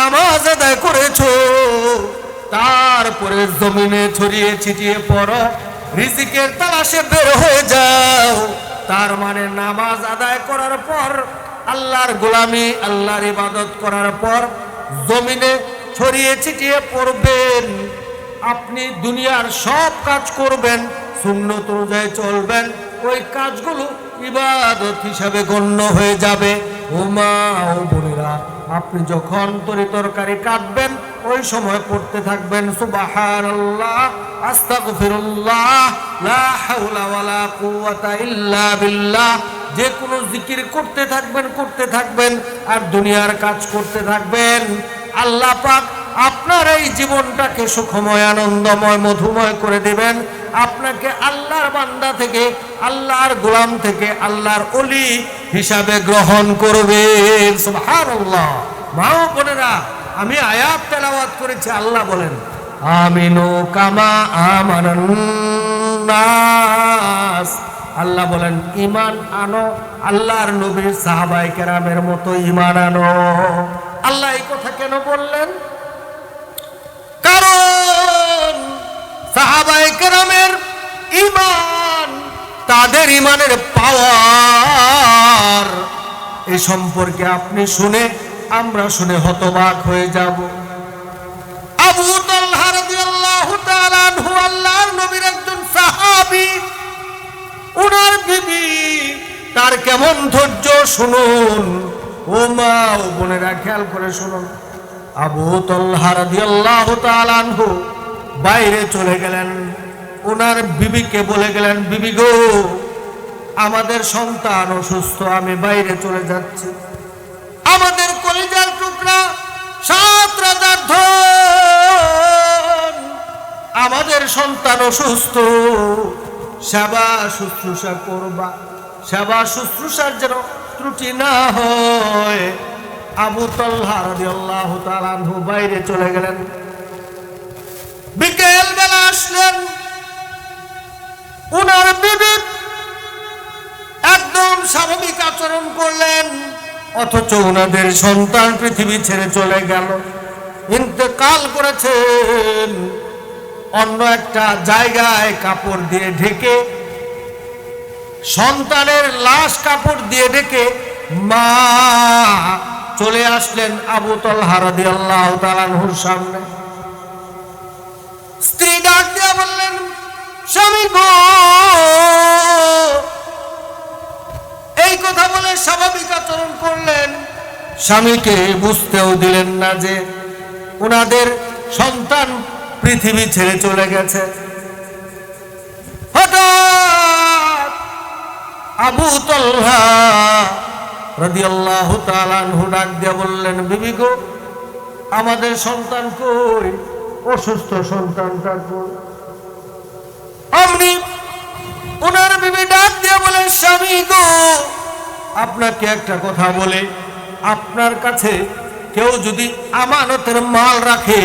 নামাজ আদায় করেছো, তারপরে জমিনে ছড়িয়ে ছিটিয়ে পড়ো, রিজিকের তালাশে বের হয়ে যাও। তার মানে নামাজ আদায় করার পর, আল্লাহর গোলামি, আল্লাহর ইবাদত করার পর জমিনে ছড়িয়ে ছিটিয়ে পড়বেন। আপনি দুনিয়ার সব কাজ করবেন, সুন্নত অনুযায়ী চলবেন, ওই কাজগুলো ইবাদত হিসাবে গণ্য হয়ে যাবে। ও মা ও বোনেরা, আপনি যখন তরকারি কাটবেন ওই সময় পড়তে থাকবেন সুবহানাল্লাহ, আস্তাগফিরুল্লাহ, লা হাওলা ওয়ালা কুওয়াতা ইল্লা বিল্লাহ। যে কোনো জিকির করতে থাকবেন আর দুনিয়ার কাজ করতে থাকবেন। আল্লাহ পাক আপনার এই জীবনটাকে সুখময়, আনন্দময়, মধুময় করে দিবেন। আপনাকে আল্লাহর বান্দা থেকে, আল্লাহর গোলাম থেকে আল্লাহর ওলি হিসাবে গ্রহণ করবেন। সুবহানাল্লাহ। মা ও বোনেরা, আমি আয়াত তেলাওয়াত করেছি, আল্লাহ বলেন আমিনু কামা আমানান নাস। আল্লাহ বলেন ঈমান আনো, আল্লাহর নবীর সাহাবায়ে কেরামের মতো ঈমান আনো। আল্লাহ এই কথা কেন বললেন? কারণ সাহাবায়ে কেরামের ঈমান, তাদের ঈমানের পাওয়ার এই সম্পর্কে আপনি শুনে, আমরা শুনে হতবাক হয়ে যাব। আবু তালহা রাদিয়াল্লাহু তাআলা আনহু আল্লাহর নবীর একজন সাহাবী, ওনার বিবি, তার কেমন ধৈর্য শুনুন। ও মা ও বোনেরা, খেয়াল করে শুনুন। আবু তালহা রাদিয়াল্লাহু তাআলা আনহু বাইরে চলে গেলেন, ওনার বিবিকে বলে গেলেন, বিবি গো, আমাদের সন্তান অসুস্থ, আমি বাইরে চলে যাচ্ছি। আমাদের কলিজার টুকরা 7 রাজার ধন, আমাদের সন্তান অসুস্থ, সেবা শুশ্রূষা করবা, সেবা শুশ্রূষার যেন ত্রুটি না হয়। আবু তালহা রাদিয়াল্লাহু তাআলা আনহু বাইরে চলে গেলেন। বিকেল বেলা আসলেন, উনার বিবি একদম স্বাভাবিক আচরণ করলেন, অথচ উনাদের সন্তান পৃথিবী ছেড়ে চলে গেল, ইন্তেকাল করেছেন। অন্য একটা জায়গায় কাপড় দিয়ে ঢেকে, সন্তানের লাশ কাপড় দিয়ে ঢেকে মা চলে আসলেন আবু তালহা রাদিয়াল্লাহু তাআলা আনহুর সামনে। স্ত্রী ডাক দিয়ে বললেন, স্বামী গো, এই কথা বলে স্বাভাবিক আচরণ করলেন। স্বামীকে বুঝতেও দিলেন না যে ওনাদের সন্তান পৃথিবী ছেড়ে চলে গেছে। হঠাৎ আবু তালহা রাদিয়াল্লাহু তাআলা আনহু ডাক দিয়ে বললেন, বিবি গো, আমাদের সন্তান কই? অসুস্থ সন্তানটা কই? আপনি ওনার বিবি ডাক দিয়ে বলেন, স্বামী গো, আপনাকে একটা কথা বলে, আপনার কাছে কেউ যদি আমানতের মাল রাখে,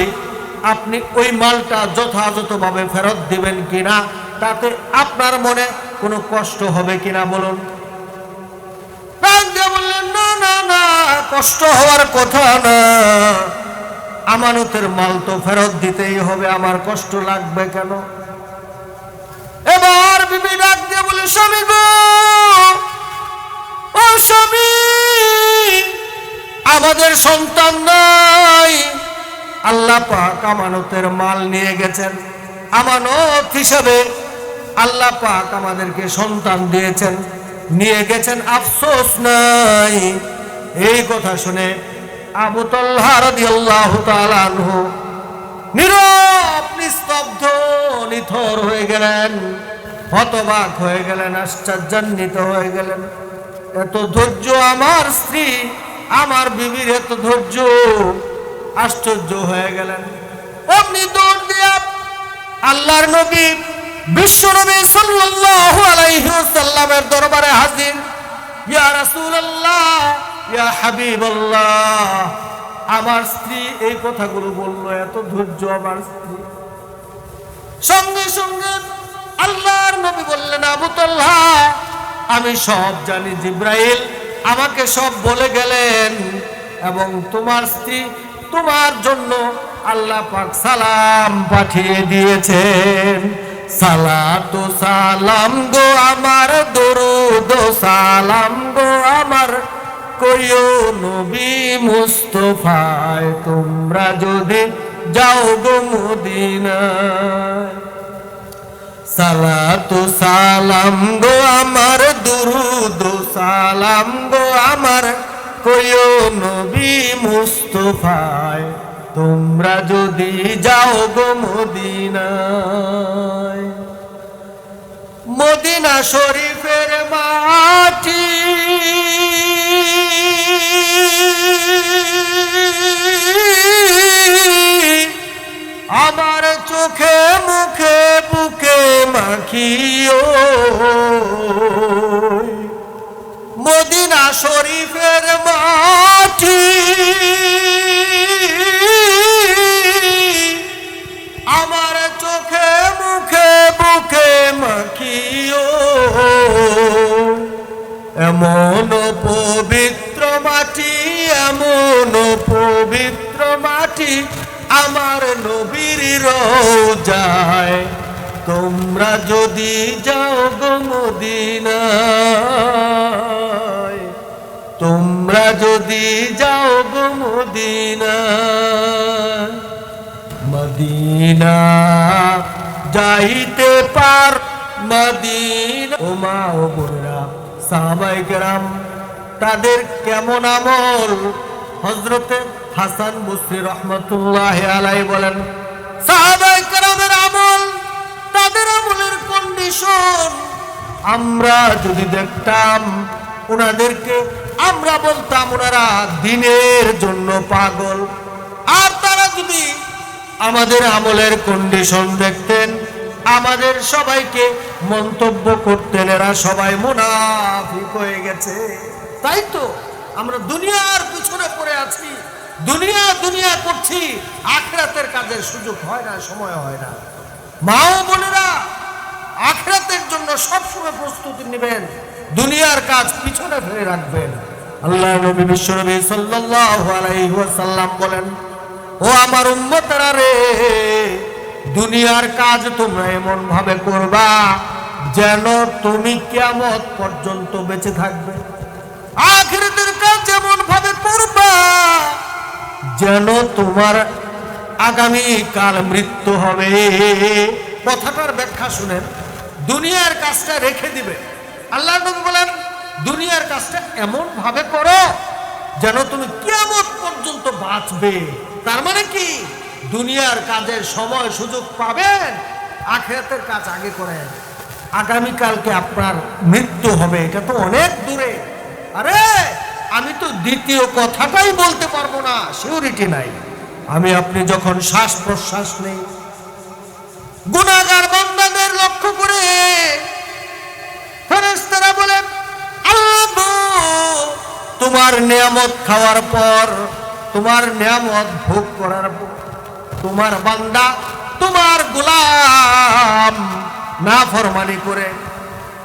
আপনি ওই মালটা যথাযথভাবে ফেরত দিবেন কিনা, তাতে আপনার মনে কোনো কষ্ট হবে কিনা বলুন। বললেন, না না না, কষ্ট হওয়ার কথা না, আমানতের মাল তো ফেরত দিতেই হবে, আমার কষ্ট লাগবে কেন? এবার বিবি ডাক দিয়ে বলে, স্বামী গো, ও স্বামী, আমাদের সন্তান নাই, আল্লাহ পাক আমানতের মাল নিয়ে গেছেন, আমানত হিসাবে আল্লাহ পাক আমাদেরকে সন্তান দিয়েছেন, নিয়ে গেছেন, আফসোস নাই। এই কথা শুনে আবু তালহা রাদিয়াল্লাহু তাআলা আনহু নীরব, নিস্তব্ধ, নিথর হয়ে গেলেন, হতবাক হয়ে গেলেন, আশ্চর্যান্বিত হয়ে গেলেন। এত ধৈর্য আমার স্ত্রী, আমার বিবির এত ধৈর্য, আশ্চর্য হয়ে গেলেন। অমনি দৌড় দিয়া আল্লাহর নবী, বিশ্ব নবী সাল্লাল্লাহু আলাইহি ওয়াসাল্লামের দরবারে হাজির। ইয়া রাসূলুল্লাহ, ইয়া হাবিবাল্লাহ, আমার স্ত্রী এই কথাগুলো বলল, এত ধৈর্য আমার স্ত্রী। সঙ্গে সঙ্গে আল্লাহর নবী বললেন, আবু তালহা, আমি সব জানি, জিবরাইল আমাকে সব বলে গেলেন, এবং তোমার স্ত্রী তোমার জন্য আল্লাহ পাক সালাম পাঠিয়ে দিয়েছেন। সালাতু সালাম গো আমার, দরুদ সালাম গো আমার, কইও নবী মুস্তাফায় তোমরা যদি যাও গো মদিনায়। সালাতু সালাম গো আমার, দরুদ সালাম গো আমার, কইও নবী মুস্তাফায় তোমরা যদি যাও গো মদিনায়। মদিনা শরীফের মাটি আমার চোখে মুখে বুকে মাখিও। মদিনা শরীফের মাটি আমার চোখে মুখে বুকে মাখিও। এমন পবিত্র মাটি, এমন পবিত্র মাটি আমার নবীর রওজায় তোমরা যদি যাও গো মদিনায়, তোমরা যদি যাও গো মদিনায়। মদিনা যাইতে পার, মদিনা ও মা ও বোনেরা, সাহাবায়ে কেরাম তাদের কেমন আমল? হযরতে হাসান বসরি রহমাতুল্লাহি আলাইহি বলেন, সাহাবায়ে কেরামের আমল, তাদের আমলের কন্ডিশন আমরা যদি দেখতাম ওনাদেরকে, আমরা বলতাম ওনারা দিনের জন্য পাগল। আর তারা যদি আমাদের আমলের কন্ডিশন দেখতেন, আমাদের সবাইকে মন্তব্য করতেন এরা সবাই মুনাফিক হয়ে গেছে। তাই তো আমরা দুনিয়ার পিছনে পড়ে আছি, দুনিয়া দুনিয়া করছি, আখিরাতের কাজের সুযোগ হয় না, সময় হয় না। মা ও বোনেরা, আখিরাতের জন্য সবসময় প্রস্তুতি নেবেন, দুনিয়ার কাজ পিছনে ফেলে রাখবেন। আল্লাহ নবী বিশ্বনবী সাল্লাল্লাহু আলাইহি ওয়াসাল্লাম বলেন, ও আমার উম্মতেরা রে, দুনিয়ার কাজ তোমরা এমন ভাবে করবা যেন তুমি কিয়ামত পর্যন্ত বেঁচে থাকবে। আখিরাতের কাজ এমন ভাবে করবা যেন তোমার আগামী কাল মৃত্যু হবে। কথাটার ব্যাখ্যা শুনেন, দুনিয়ার কাজটা রেখে দিবে। আল্লাহ নবী বলেন, দুনিয়ার কাজটা এমন ভাবে করো যেন তুমি কিয়ামত পর্যন্ত বাঁচবে। তার মানে কি, দুনিয়ার কাজের সময় সুযোগ পাবেন, আখিরাতের কাজ আগে করেন। আগামীকালকে আপনার মৃত্যু হবে, এটা তো অনেক দূরে। আরে আমি তো দ্বিতীয় কথাটাই বলতে পারবো না, সিউরিটি নাই। আমি আপনি যখন শ্বাস প্রশ্বাস নেই, গুনাহগার বান্দাদের লক্ষ্য করে ফেরেশতারা বলেন, আল্লাহ গো, তোমার নিয়ামত খাওয়ার পর, তোমার নিয়ামত ভোগ করার পর তোমার বান্দা, তোমার গোলাম নাফরমানি করে,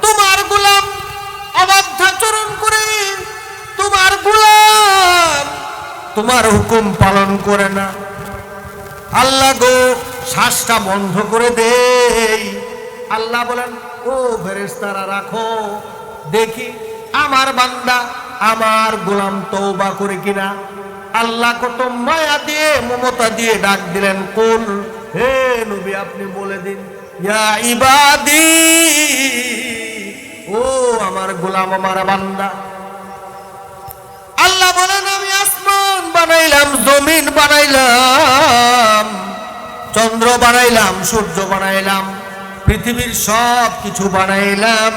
তোমার গোলাম অবাধ্যাচরণ করে, তোমার গোলাম তোমার হুকুম পালন করে না। আল্লাহ গো, শ্বাসটা বন্ধ করে দেই। আল্লাহ বলেন, ও ফেরেশতারা রাখো, দেখি আমার বান্দা, আমার গোলাম তওবা করে কিনা। আল্লাহ কত মায়া দিয়ে, মমতা দিয়ে ডাক দিলেন, কুল, হে নবী আপনি বলে দিন, ইয়া ইবাদি, ও আমার গোলাম, আমার বান্দা। আল্লাহ বলেন, আমি আসমান বানাইলাম, জমিন বানাইলাম, চন্দ্র বানাইলাম, সূর্য বানাইলাম, পৃথিবীর সব কিছু বানাইলাম।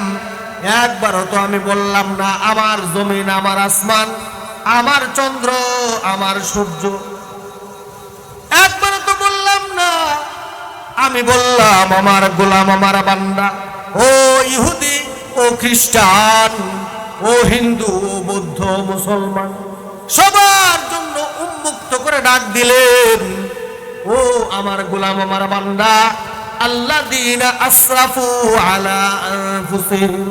একবারও তো আমি বললাম না আমার জমিন, আমার আসমান, আমার চন্দ্র, আমার সূর্য। একবারও তো বললাম না। আমি বললাম আমার গোলাম, আমার বান্দা। ও ইহুদি, ও খ্রিস্টান, ও হিন্দু, ও বৌদ্ধ, মুসলমান, সবার জন্য উন্মুক্ত করে ডাক দিলেন, ও আমার গোলাম, আমার বান্দা, আল্লাযীনা আসরাফু আলা আনফুসিহিম,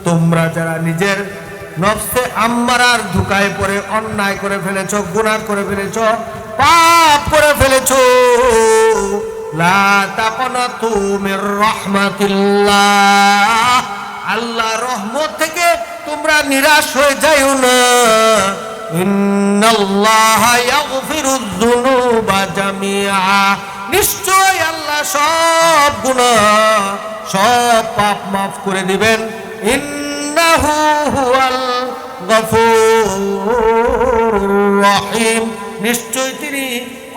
তোমরা যারা নিজের নফসে আম্মারার ধোঁকায় পড়ে অন্যায় করে ফেলেছো, গুনাহ করে ফেলেছো, পাপ করে ফেলেছো। লা তাকনাতু মির রাহমাতিল্লাহ, আল্লাহর রহমত থেকে তোমরা নিরাশ হয়ে যাও না। ইন্নাল্লাহা ইয়াগফিরুয যুনুবা জামিআ, নিশ্চয় আল্লাহ সব গুনাহ সব পাপ মাফ করে দিবেন। ইন্নাহু হুয়াল গফুরুর রহিম, নিশ্চয় তিনি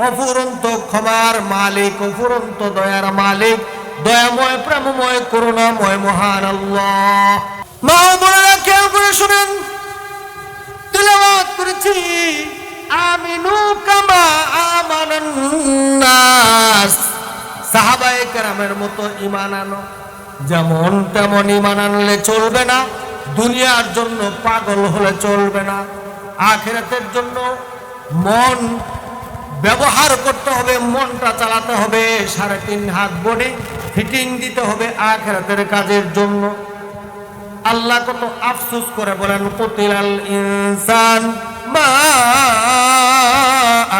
অফুরন্ত ক্ষমার মালিক, অফুরন্ত দয়ার মালিক, দয়াময় প্রেমময় করুণাময় মহান আল্লাহ। মা বোনেরা খেয়াল করে শুনেন, তিলাওয়াত করেছি আমিনু কামা আমানান নাস, সাহাবায়ে কেরামের মতো ঈমান আনো। যেমন তেমন ঈমান আনলে চলবে না, দুনিয়ার জন্য পাগল হলে চলবে না, আখিরাতের জন্য মন ব্যবহার করতে হবে, মনটা চালাতে হবে, 3.5 হাত বডি ফিটিং দিতে হবে আখিরাতের কাজের জন্য। আল্লাহ কত আফসোস করে বলেন, কুতিলাল ইনসান মা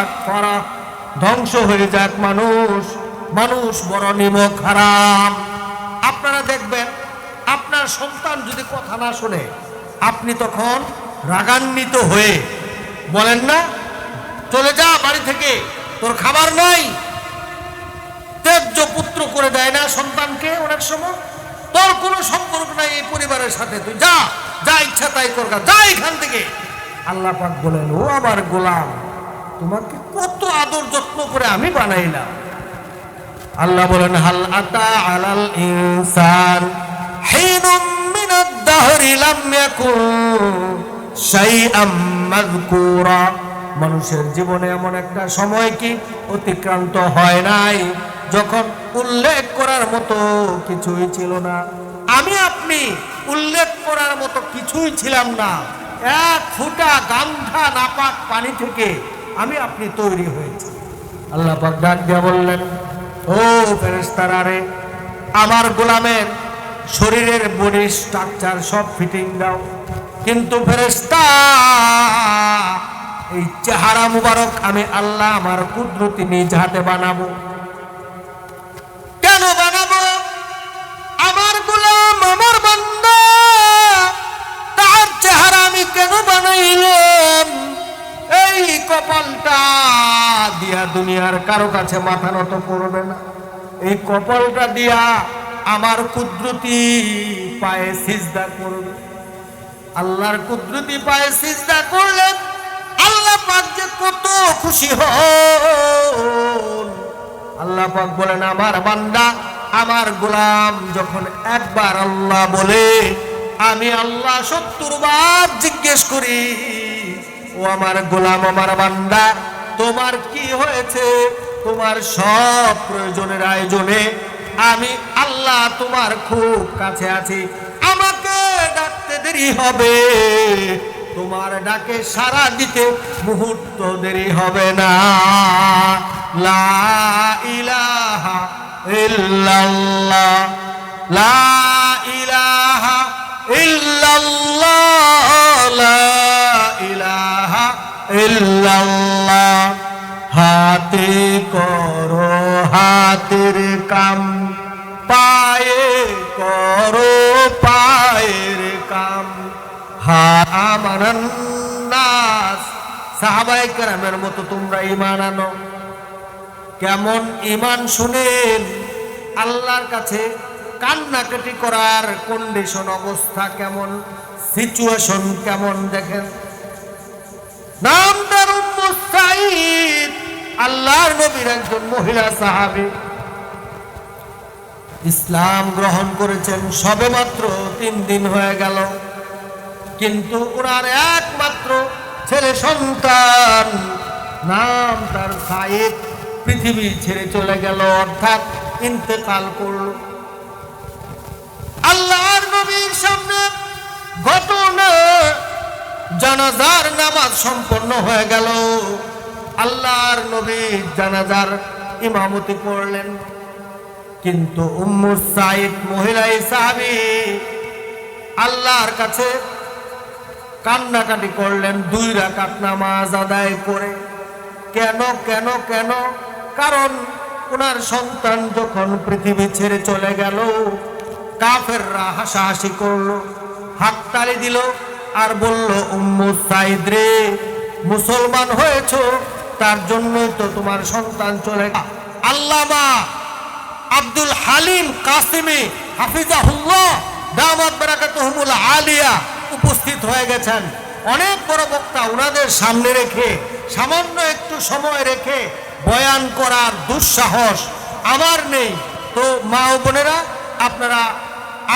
আকফারা, ধ্বংস হয়ে যাক মানুষ, মানুষ বড় নিমক হারাম। আপনারা দেখবেন আপনার সন্তান যদি কথা না শুনে, আপনি তখন রাগান্বিত হয়ে বলেন না, চলে যা বাড়ি থেকে, তোর খাবার নাই। ত্যায্য পুত্র করে দেয় না সন্তানকে অনেক সময়, তোর কোনো সম্পর্ক নাই এই পরিবারের সাথে, তুই যা, যা ইচ্ছা তাই কর, যা এখান থেকে। আল্লাহ পাক বলেন, ও আমার গোলাম, তোমাকে কত আদর যত্ন করে আমি বানাইলাম। আল্লাহ বলেন, হাল আতা আলাল ইনসান হিনুম মিনাদ দাহরি লাম ইয়াকুন শাইআম মাযকুরা, মানুষের জীবনে এমন একটা সময় কি অতিক্রান্ত হয় নাই যখন উল্লেখ করার মতো কিছুই ছিল না। আমি আপনি উল্লেখ করার মতো কিছুই ছিলাম না। এক ফুটা গামছা নাপাক পানি থেকে আমি আপনি তৈরি হয়েছি। আল্লাহ পাক ডাক দিয়ে বললেন, ও ফেরেশতারা রে, আমার গোলামের শরীরের বডি স্ট্রাকচার সব ফিটিং দাও, কিন্তু ফেরেশতা এই চেহারা মুবারক আমি আল্লাহ আমার কুদরতি নিজ হাতে বানাবো। কেন বানাবো? আমার গোলাম, আমার বান্দা, তার চেহারা আমি কেন বানাইলাম? এই কপালটা দিয়া দুনিয়ার কারো কাছে মাথা নত করবে না। এই কপালটা দিয়া আমার কুদরতি পায়ে সিজদা করবে। আল্লাহর কুদরতি পায়ে সিজদা করলেন আল্লাহ পাক যে কত খুশি হন। আল্লাহ পাক বলেন, আমার বান্দা, আমার গোলাম যখন একবার আল্লাহ বলে, আমি আল্লাহ 70 বার জিজ্ঞেস করি, ও আমার গোলাম, আমার বান্দা, তোমার কি হয়েছে? তোমার সব প্রয়োজনের আয়োজনে আমি আল্লাহ তোমার খুব কাছে আছি। আমাকে ডাকতে দেরি হবে, তোমার ডাকে সাড়া দিতে মুহূর্ত দেরি হবে না। লা ইলাহা ইল্লাল্লাহ, লা ইলাহা ইল্লাল্লাহ, লা ইলাহা ইল্লাল্লাহ। হাতে করো হাতের কাম, পায়ে করো পায়ের কাম। আমানান নাস, সাহাবায়ে কেরামের মতো তোমরা ঈমান আনো। কেমন ঈমান শুনেন, আল্লাহর কাছে কান্নাকাটি করার কন্ডিশন, অবস্থা কেমন, সিচুয়েশন কেমন দেখেন। নাম তার উম্মু সাঈদ, আল্লাহর নবীর একজন মহিলা সাহাবী, ইসলাম গ্রহণ করেছেন সবে মাত্র 3 দিন হয়ে গেল, কিন্তু ওনার একমাত্র ছেলে সন্তান, নাম তার সাঈদ, পৃথিবী ছেড়ে চলে গেল, অর্থাৎ ইন্তেকাল করল। আল্লাহর নবীর সামনে ঘটনা, জানাজার নামাজ সম্পন্ন হয়ে গেল। আল্লাহর নবী জানাজার ইমামতি করলেন, কিন্তু উম্মু সাঈদ মহিলা সাহাবী আল্লাহর কাছে কান্নাকাটি করলেন 2 রাকাত নামাজ আদায় করে। কেন কেন কেন? কারণ ওনার সন্তান যখন পৃথিবী ছেড়ে চলে গেল, কাফেররা হাসাহাসি করলো, হাততালি দিল আর বলল, উম্মু সাইদ রে, মুসলমান হয়েছো তার জন্যই তো তোমার সন্তান চলে গেল। আল্লামা আব্দুল হালিম কাসিমি হাফিজাহুল্লাহ দামাত বারাকাতুহুমুল আলিয়া উপস্থিত হয়ে গেছেন। অনেক বড় বক্তা, ওনাদের সামনে রেখে সামান্য একটু সময় রেখে বয়ান করার দুঃসাহস আমার নেই। তো মা ও বোনেরা, আপনারা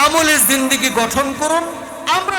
আমলে জিন্দেগি গঠন করুন। আমরা